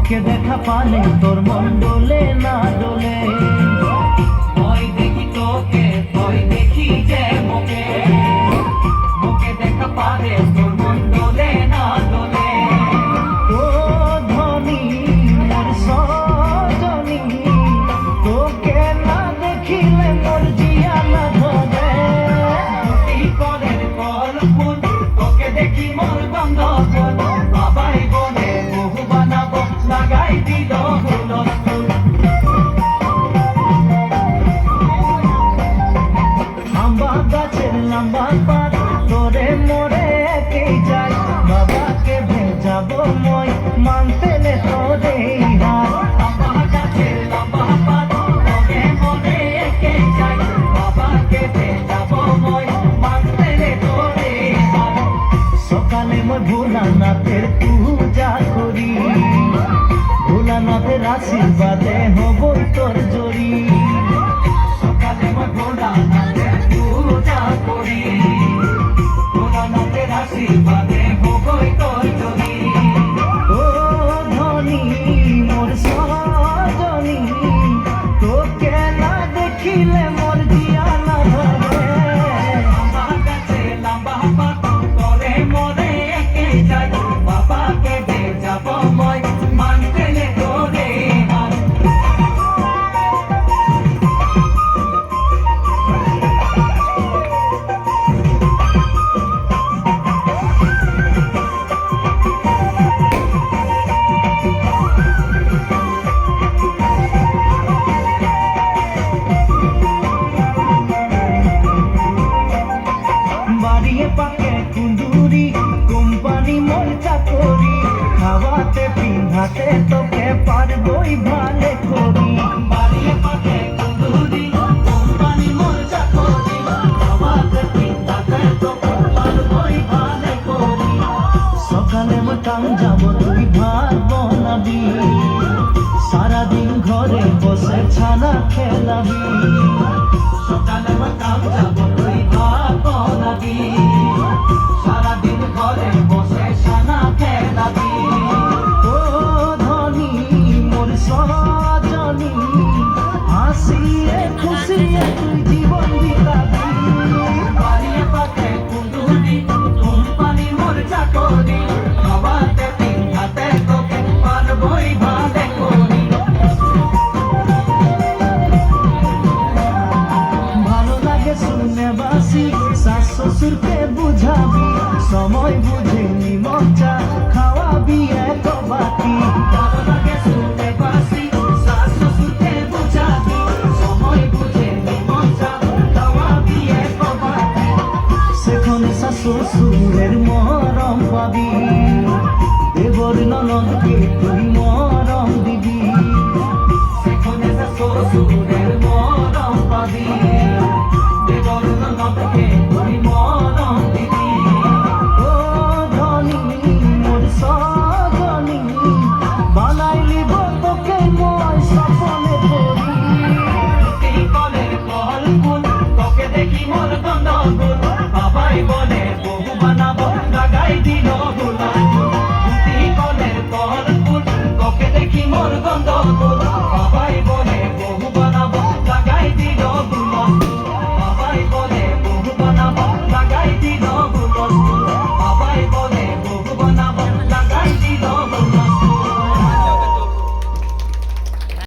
তোকে দেখা পালে তোর মন ডোলে না ডোলে। ভয় দেখি তোকে, ভয় দেখি যে মোকে, মোকে দেখা পালে তোর মন ডোলে না ডোলে। ও ধনী মোর সজনী, তোকে না দেখিলে মোর জিয়া না ধরে। বিপদের ফল ফুল তোকে দেখি মোর গন্ধ ফুল, বাবাই বলে বহু বানাবো লাগাই দিল হুলস ফুল। আম্বা গাছের লম্বা পাত তোরে মোরে একেই যায়, বাবাকে ভেজাবো মই মানতে নে তোরে হাত। লম্বা গাছের লম্বা পাত তোরে মোরে একেই যায়, বাবাকে ভেজাবো মই মানতে নে তোরে হাত। সকালে মই ভোলানাথের পূজা করি, ভোলানাথের আশীর্বাদে হবই তোর জড়ি। সকালে মই ভোলানাথের পূজা করি, ভোলানাথের আশীর্বাদে হবই তোর জড়ি। ও ধনী মোর সজনী, তোকে না দেখিলে মোর জিয়া না ধরে। লম্বা গাছে লম্বা পাত তোরে মোরে একেই যায়, বাবাকে ভেজাবো মই মানতে নে তোরে হাত। বাড়িয়ে পাকে কুন্দুরি কোম্পানি মোর চাকরি, খাওয়াতে পিন্ধাতে তোকে পারবই ভালে করি। বাড়িয়ে পাকে কুন্দুরি কোম্পানি মোর চাকরি, খাওয়াতে পিন্ধাতে তোকে পারবই ভালে করি। সকালে মই কাম যাব তুই ভাত বনাবি, সারাদিন ঘরে বসে ছানা খেলাবি। সকালে